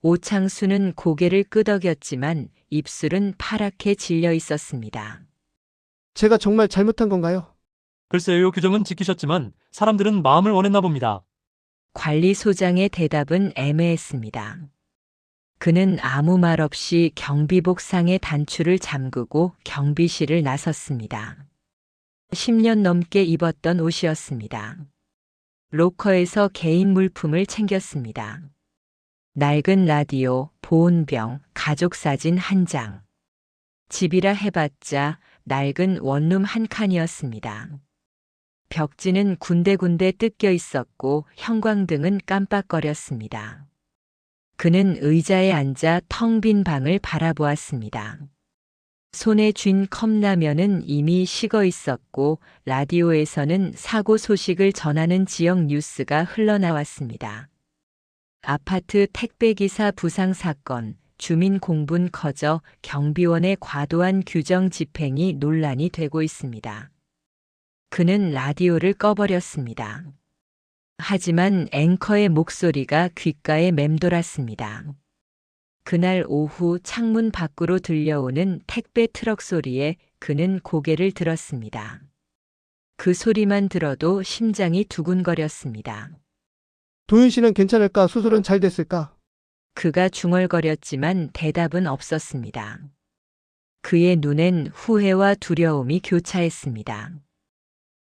오창수는 고개를 끄덕였지만 입술은 파랗게 질려 있었습니다. 제가 정말 잘못한 건가요? 글쎄요, 규정은 지키셨지만 사람들은 마음을 원했나 봅니다. 관리소장의 대답은 애매했습니다. 그는 아무 말 없이 경비복 상의 단추를 잠그고 경비실을 나섰습니다. 10년 넘게 입었던 옷이었습니다. 로커에서 개인 물품을 챙겼습니다. 낡은 라디오, 보온병, 가족사진 한 장. 집이라 해봤자 낡은 원룸 한 칸이었습니다. 벽지는 군데군데 뜯겨 있었고 형광등은 깜빡거렸습니다. 그는 의자에 앉아 텅 빈 방을 바라보았습니다. 손에 쥔 컵라면은 이미 식어 있었고 라디오에서는 사고 소식을 전하는 지역 뉴스가 흘러나왔습니다. 아파트 택배기사 부상 사건, 주민 공분 커져 경비원의 과도한 규정 집행이 논란이 되고 있습니다. 그는 라디오를 꺼버렸습니다. 하지만 앵커의 목소리가 귓가에 맴돌았습니다. 그날 오후 창문 밖으로 들려오는 택배 트럭 소리에 그는 고개를 들었습니다. 그 소리만 들어도 심장이 두근거렸습니다. 도윤 씨는 괜찮을까? 수술은 잘 됐을까? 그가 중얼거렸지만 대답은 없었습니다. 그의 눈엔 후회와 두려움이 교차했습니다.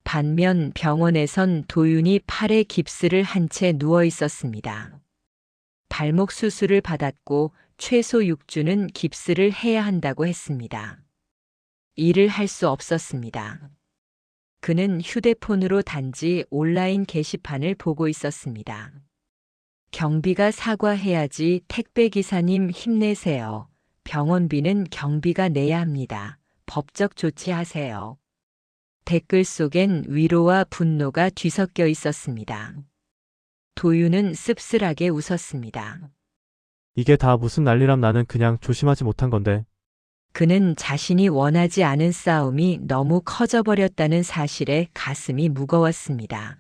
반면 병원에선 도윤이 팔에 깁스를 한 채 누워 있었습니다. 발목 수술을 받았고 최소 6주는 깁스를 해야 한다고 했습니다. 일을 할 수 없었습니다. 그는 휴대폰으로 단지 온라인 게시판을 보고 있었습니다. 경비가 사과해야지. 택배기사님 힘내세요. 병원비는 경비가 내야 합니다. 법적 조치하세요. 댓글 속엔 위로와 분노가 뒤섞여 있었습니다. 도윤은 씁쓸하게 웃었습니다. 이게 다 무슨 난리람. 나는 그냥 조심하지 못한 건데. 그는 자신이 원하지 않은 싸움이 너무 커져버렸다는 사실에 가슴이 무거웠습니다.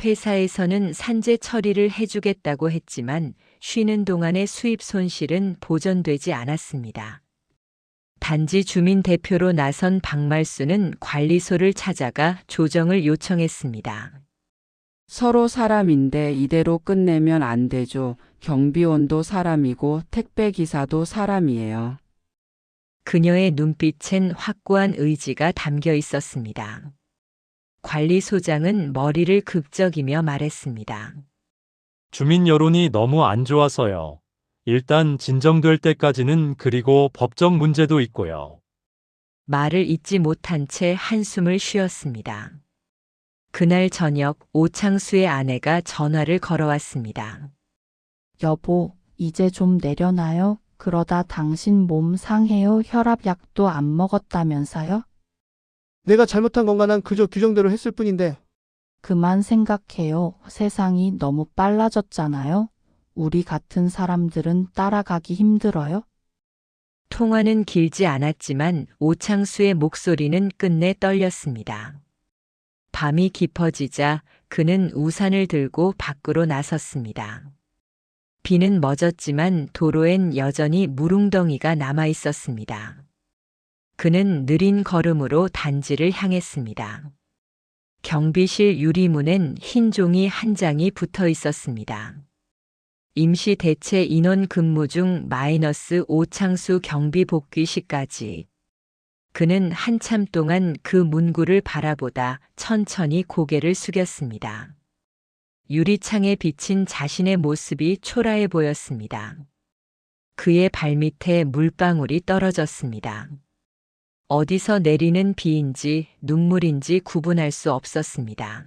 회사에서는 산재 처리를 해주겠다고 했지만 쉬는 동안의 수입 손실은 보전되지 않았습니다. 단지 주민 대표로 나선 박말수는 관리소를 찾아가 조정을 요청했습니다. 서로 사람인데 이대로 끝내면 안 되죠. 경비원도 사람이고 택배기사도 사람이에요. 그녀의 눈빛엔 확고한 의지가 담겨 있었습니다. 관리소장은 머리를 극적이며 말했습니다. 주민 여론이 너무 안 좋아서요. 일단 진정될 때까지는. 그리고 법적 문제도 있고요. 말을 잇지 못한 채 한숨을 쉬었습니다. 그날 저녁 오창수의 아내가 전화를 걸어왔습니다. 여보, 이제 좀 내려놔요. 그러다 당신 몸 상해요. 혈압약도 안 먹었다면서요? 내가 잘못한 건가? 난 그저 규정대로 했을 뿐인데. 그만 생각해요. 세상이 너무 빨라졌잖아요. 우리 같은 사람들은 따라가기 힘들어요. 통화는 길지 않았지만 오창수의 목소리는 끝내 떨렸습니다. 밤이 깊어지자 그는 우산을 들고 밖으로 나섰습니다. 비는 멎었지만 도로엔 여전히 물웅덩이가 남아 있었습니다. 그는 느린 걸음으로 단지를 향했습니다. 경비실 유리문엔 흰 종이 한 장이 붙어 있었습니다. 임시 대체 인원 근무 중 마이너스 오창수 경비 복귀 시까지. 그는 한참 동안 그 문구를 바라보다 천천히 고개를 숙였습니다. 유리창에 비친 자신의 모습이 초라해 보였습니다. 그의 발밑에 물방울이 떨어졌습니다. 어디서 내리는 비인지 눈물인지 구분할 수 없었습니다.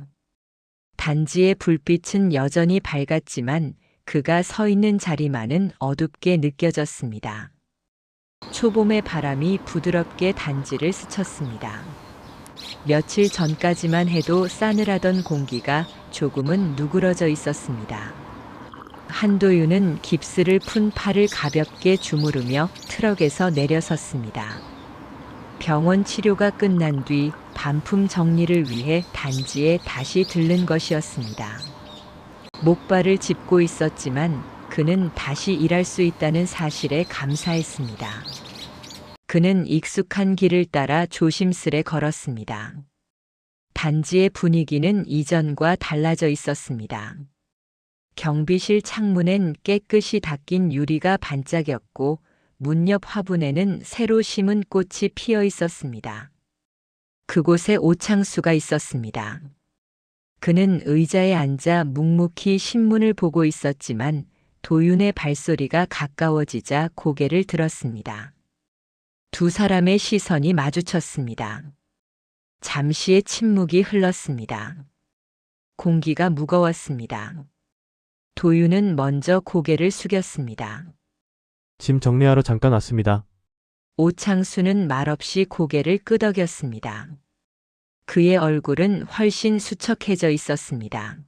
단지의 불빛은 여전히 밝았지만 그가 서 있는 자리만은 어둡게 느껴졌습니다. 초봄의 바람이 부드럽게 단지를 스쳤습니다. 며칠 전까지만 해도 싸늘하던 공기가 조금은 누그러져 있었습니다. 한도윤은 깁스를 푼 팔을 가볍게 주무르며 트럭에서 내려섰습니다. 병원 치료가 끝난 뒤 반품 정리를 위해 단지에 다시 들른 것이었습니다. 목발을 짚고 있었지만 그는 다시 일할 수 있다는 사실에 감사했습니다. 그는 익숙한 길을 따라 조심스레 걸었습니다. 단지의 분위기는 이전과 달라져 있었습니다. 경비실 창문엔 깨끗이 닦인 유리가 반짝였고 문 옆 화분에는 새로 심은 꽃이 피어 있었습니다. 그곳에 오창수가 있었습니다. 그는 의자에 앉아 묵묵히 신문을 보고 있었지만 도윤의 발소리가 가까워지자 고개를 들었습니다. 두 사람의 시선이 마주쳤습니다. 잠시의 침묵이 흘렀습니다. 공기가 무거웠습니다. 도윤은 먼저 고개를 숙였습니다. 짐 정리하러 잠깐 왔습니다. 오창수는 말없이 고개를 끄덕였습니다. 그의 얼굴은 훨씬 수척해져 있었습니다.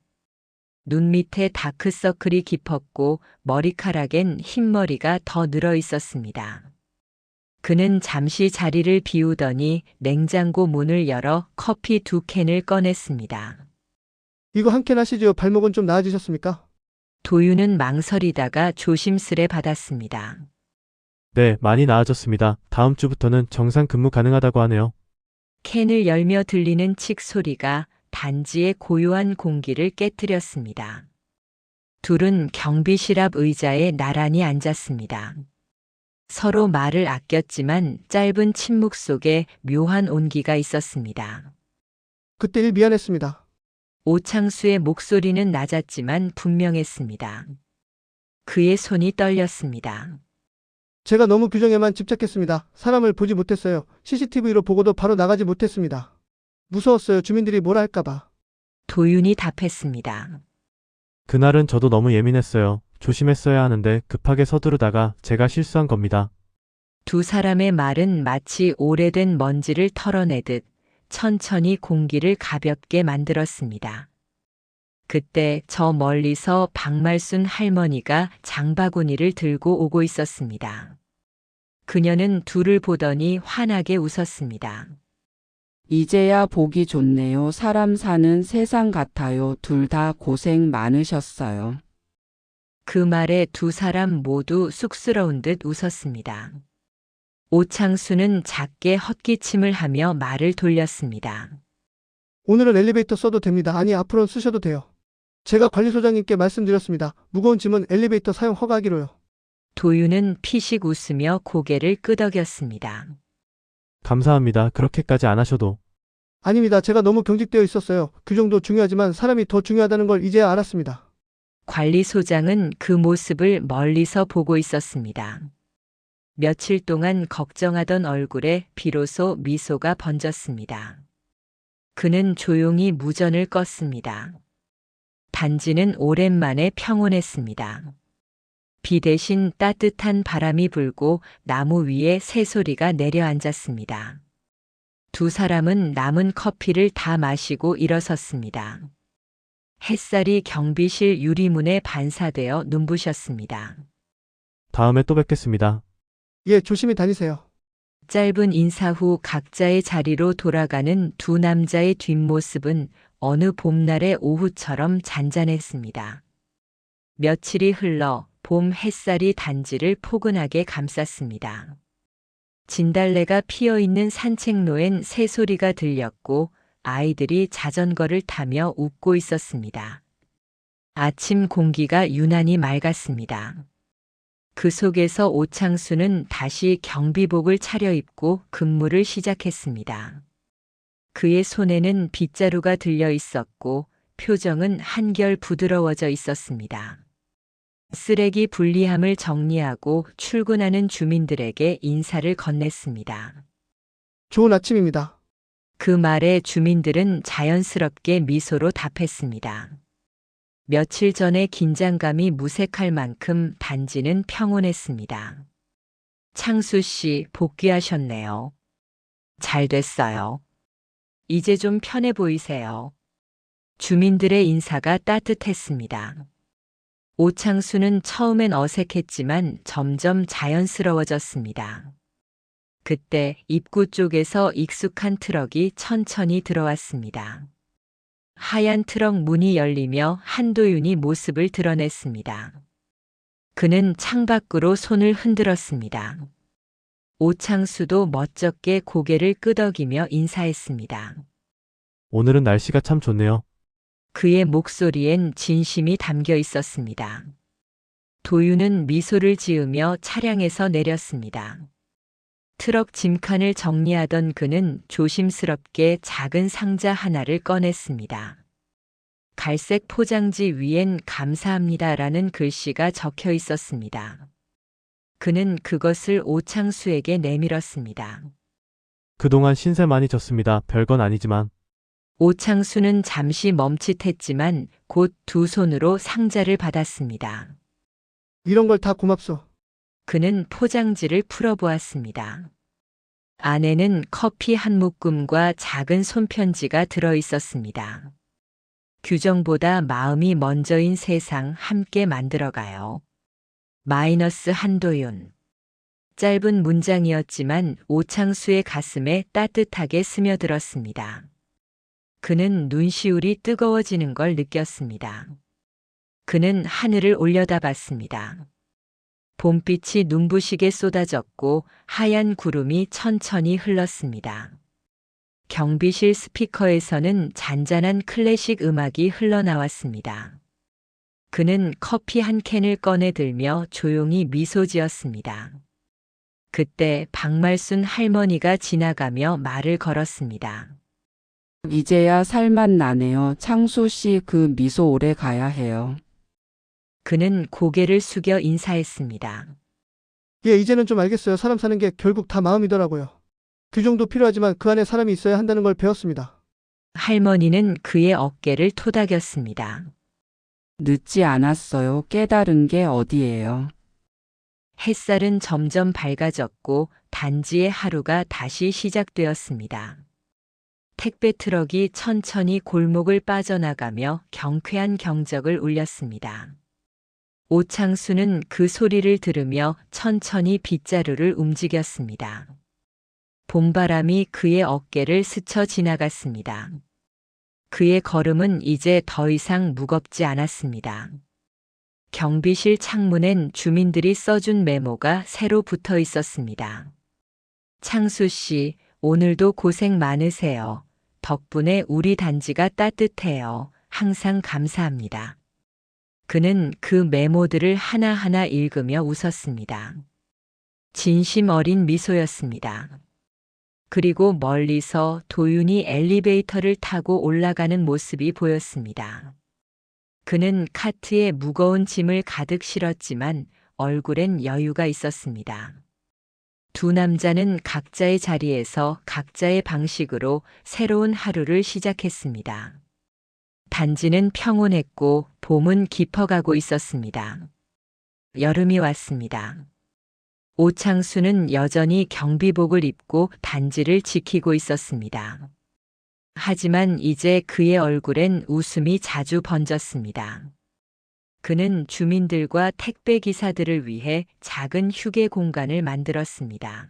눈 밑에 다크서클이 깊었고 머리카락엔 흰머리가 더 늘어 있었습니다. 그는 잠시 자리를 비우더니 냉장고 문을 열어 커피 2캔을 꺼냈습니다. 이거 한 캔 하시지요. 발목은 좀 나아지셨습니까? 도윤은 망설이다가 조심스레 받았습니다. 네, 많이 나아졌습니다. 다음 주부터는 정상 근무 가능하다고 하네요. 캔을 열며 들리는 칙 소리가 단지의 고요한 공기를 깨뜨렸습니다. 둘은 경비실 앞 의자에 나란히 앉았습니다. 서로 말을 아꼈지만 짧은 침묵 속에 묘한 온기가 있었습니다. 그때 일 미안했습니다. 오창수의 목소리는 낮았지만 분명했습니다. 그의 손이 떨렸습니다. 제가 너무 규정에만 집착했습니다. 사람을 보지 못했어요. CCTV로 보고도 바로 나가지 못했습니다. 무서웠어요. 주민들이 뭐라 할까봐. 도윤이 답했습니다. 그날은 저도 너무 예민했어요. 조심했어야 하는데 급하게 서두르다가 제가 실수한 겁니다. 두 사람의 말은 마치 오래된 먼지를 털어내듯 천천히 공기를 가볍게 만들었습니다. 그때 저 멀리서 박말순 할머니가 장바구니를 들고 오고 있었습니다. 그녀는 둘을 보더니 환하게 웃었습니다. 이제야 보기 좋네요. 사람 사는 세상 같아요. 둘 다 고생 많으셨어요. 그 말에 두 사람 모두 쑥스러운 듯 웃었습니다. 오창수는 작게 헛기침을 하며 말을 돌렸습니다. 오늘은 엘리베이터 써도 됩니다. 아니, 앞으로는 쓰셔도 돼요. 제가 관리소장님께 말씀드렸습니다. 무거운 짐은 엘리베이터 사용 허가하기로요. 도윤은 피식 웃으며 고개를 끄덕였습니다. 감사합니다. 그렇게까지 안 하셔도. 아닙니다. 제가 너무 경직되어 있었어요. 규정도 중요하지만 사람이 더 중요하다는 걸 이제야 알았습니다. 관리소장은 그 모습을 멀리서 보고 있었습니다. 며칠 동안 걱정하던 얼굴에 비로소 미소가 번졌습니다. 그는 조용히 무전을 껐습니다. 단지는 오랜만에 평온했습니다. 비 대신 따뜻한 바람이 불고 나무 위에 새소리가 내려앉았습니다. 두 사람은 남은 커피를 다 마시고 일어섰습니다. 햇살이 경비실 유리문에 반사되어 눈부셨습니다. 다음에 또 뵙겠습니다. 예, 조심히 다니세요. 짧은 인사 후 각자의 자리로 돌아가는 두 남자의 뒷모습은 어느 봄날의 오후처럼 잔잔했습니다. 며칠이 흘러 봄 햇살이 단지를 포근하게 감쌌습니다. 진달래가 피어있는 산책로엔 새소리가 들렸고 아이들이 자전거를 타며 웃고 있었습니다. 아침 공기가 유난히 맑았습니다. 그 속에서 오창수는 다시 경비복을 차려입고 근무를 시작했습니다. 그의 손에는 빗자루가 들려 있었고 표정은 한결 부드러워져 있었습니다. 쓰레기 분리함을 정리하고 출근하는 주민들에게 인사를 건넸습니다. 좋은 아침입니다. 그 말에 주민들은 자연스럽게 미소로 답했습니다. 며칠 전의 긴장감이 무색할 만큼 단지는 평온했습니다. 창수 씨 복귀하셨네요. 잘 됐어요. 이제 좀 편해 보이세요. 주민들의 인사가 따뜻했습니다. 오창수는 처음엔 어색했지만 점점 자연스러워졌습니다. 그때 입구 쪽에서 익숙한 트럭이 천천히 들어왔습니다. 하얀 트럭 문이 열리며 한도윤이 모습을 드러냈습니다. 그는 창밖으로 손을 흔들었습니다. 오창수도 멋쩍게 고개를 끄덕이며 인사했습니다. 오늘은 날씨가 참 좋네요. 그의 목소리엔 진심이 담겨 있었습니다. 도윤은 미소를 지으며 차량에서 내렸습니다. 트럭 짐칸을 정리하던 그는 조심스럽게 작은 상자 하나를 꺼냈습니다. 갈색 포장지 위엔 감사합니다라는 글씨가 적혀 있었습니다. 그는 그것을 오창수에게 내밀었습니다. 그동안 신세 많이 졌습니다. 별건 아니지만. 오창수는 잠시 멈칫했지만 곧 두 손으로 상자를 받았습니다. 이런 걸 다 고맙소. 그는 포장지를 풀어보았습니다. 안에는 커피 한 모금과 작은 손편지가 들어 있었습니다. 규정보다 마음이 먼저인 세상 함께 만들어가요. 마이너스 한도윤. 짧은 문장이었지만 오창수의 가슴에 따뜻하게 스며들었습니다. 그는 눈시울이 뜨거워지는 걸 느꼈습니다. 그는 하늘을 올려다봤습니다. 봄빛이 눈부시게 쏟아졌고 하얀 구름이 천천히 흘렀습니다. 경비실 스피커에서는 잔잔한 클래식 음악이 흘러나왔습니다. 그는 커피 한 캔을 꺼내 들며 조용히 미소 지었습니다. 그때 박말순 할머니가 지나가며 말을 걸었습니다. 이제야 살맛 나네요. 창수 씨 그 미소 오래 가야 해요. 그는 고개를 숙여 인사했습니다. 예, 이제는 좀 알겠어요. 사람 사는 게 결국 다 마음이더라고요. 규정도 필요하지만 그 안에 사람이 있어야 한다는 걸 배웠습니다. 할머니는 그의 어깨를 토닥였습니다. 늦지 않았어요. 깨달은 게 어디예요. 햇살은 점점 밝아졌고 단지의 하루가 다시 시작되었습니다. 택배 트럭이 천천히 골목을 빠져나가며 경쾌한 경적을 울렸습니다. 오창수는 그 소리를 들으며 천천히 빗자루를 움직였습니다. 봄바람이 그의 어깨를 스쳐 지나갔습니다. 그의 걸음은 이제 더 이상 무겁지 않았습니다. 경비실 창문엔 주민들이 써준 메모가 새로 붙어 있었습니다. 창수 씨, 오늘도 고생 많으세요. 덕분에 우리 단지가 따뜻해요. 항상 감사합니다. 그는 그 메모들을 하나하나 읽으며 웃었습니다. 진심 어린 미소였습니다. 그리고 멀리서 도윤이 엘리베이터를 타고 올라가는 모습이 보였습니다. 그는 카트에 무거운 짐을 가득 실었지만 얼굴엔 여유가 있었습니다. 두 남자는 각자의 자리에서 각자의 방식으로 새로운 하루를 시작했습니다. 단지는 평온했고 봄은 깊어가고 있었습니다. 여름이 왔습니다. 오창수는 여전히 경비복을 입고 단지를 지키고 있었습니다. 하지만 이제 그의 얼굴엔 웃음이 자주 번졌습니다. 그는 주민들과 택배 기사들을 위해 작은 휴게 공간을 만들었습니다.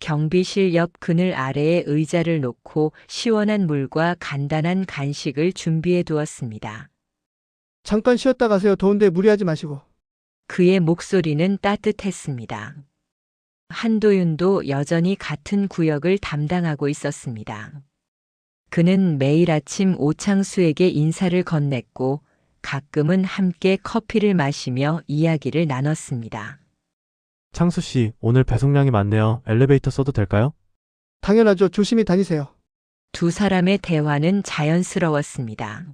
경비실 옆 그늘 아래에 의자를 놓고 시원한 물과 간단한 간식을 준비해 두었습니다. 잠깐 쉬었다 가세요. 더운데 무리하지 마시고. 그의 목소리는 따뜻했습니다. 한도윤도 여전히 같은 구역을 담당하고 있었습니다. 그는 매일 아침 오창수에게 인사를 건넸고 가끔은 함께 커피를 마시며 이야기를 나눴습니다. 창수 씨, 오늘 배송량이 많네요. 엘리베이터 써도 될까요? 당연하죠. 조심히 다니세요. 두 사람의 대화는 자연스러웠습니다.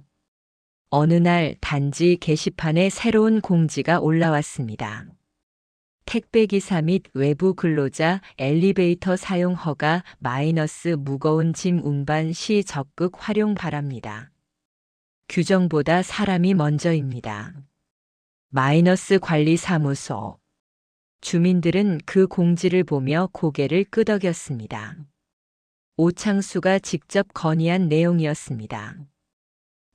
어느 날 단지 게시판에 새로운 공지가 올라왔습니다. 택배기사 및 외부 근로자 엘리베이터 사용 허가 마이너스 무거운 짐 운반 시 적극 활용 바랍니다. 규정보다 사람이 먼저입니다. 마이너스 관리사무소. 주민들은 그 공지를 보며 고개를 끄덕였습니다. 오창수가 직접 건의한 내용이었습니다.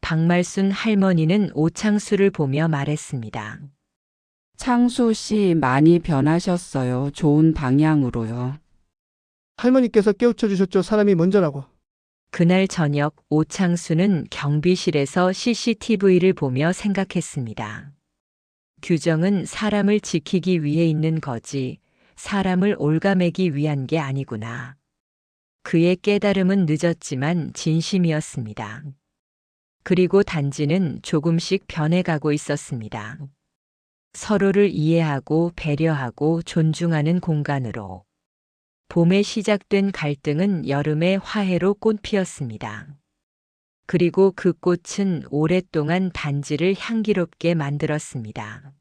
박말순 할머니는 오창수를 보며 말했습니다. 창수 씨 많이 변하셨어요. 좋은 방향으로요. 할머니께서 깨우쳐 주셨죠. 사람이 먼저라고. 그날 저녁 오창수는 경비실에서 CCTV를 보며 생각했습니다. 규정은 사람을 지키기 위해 있는 거지, 사람을 올가매기 위한 게 아니구나. 그의 깨달음은 늦었지만 진심이었습니다. 그리고 단지는 조금씩 변해가고 있었습니다. 서로를 이해하고 배려하고 존중하는 공간으로. 봄에 시작된 갈등은 여름에 화해로 꽃피었습니다. 그리고 그 꽃은 오랫동안 단지를 향기롭게 만들었습니다.